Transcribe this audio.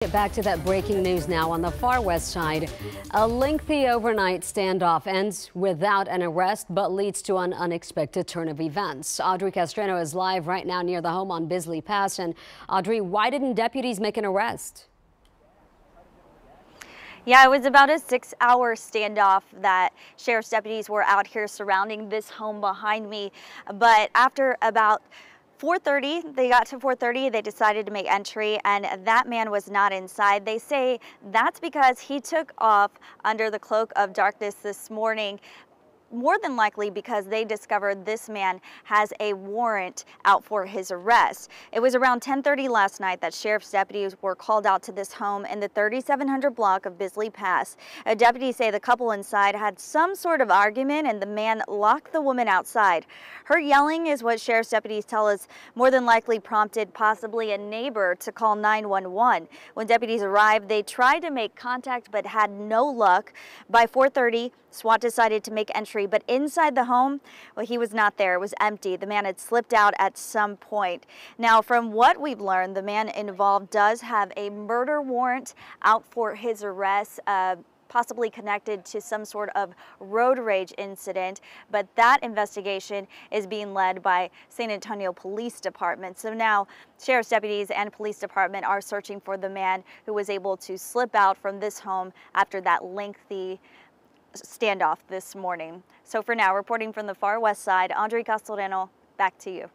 Get back to that breaking news now on the far west side. A lengthy overnight standoff ends without an arrest but leads to an unexpected turn of events. Audrey Castrano is live right now near the home on Bisley Pass. And Audrey, why didn't deputies make an arrest? Yeah, it was about a 6-hour standoff that sheriff's deputies were out here surrounding this home behind me. But after about 4:30, they got to 4:30, they decided to make entry, and that man was not inside. They say that's because he took off under the cloak of darkness this morning. More than likely because they discovered this man has a warrant out for his arrest. It was around 10:30 last night that sheriff's deputies were called out to this home in the 3700 block of Bisley Pass. Deputies say the couple inside had some sort of argument and the man locked the woman outside. Her yelling is what sheriff's deputies tell us more than likely prompted possibly a neighbor to call 911. When deputies arrived, they tried to make contact but had no luck. By 4:30, SWAT decided to make entry, but inside the home, well, he was not there. It was empty. The man had slipped out at some point. Now, from what we've learned, the man involved does have a murder warrant out for his arrest, possibly connected to some sort of road rage incident, but that investigation is being led by San Antonio Police Department. So now sheriff's deputies and police department are searching for the man who was able to slip out from this home after that lengthy standoff this morning. So for now, reporting from the far west side, Audrey Castrano, back to you.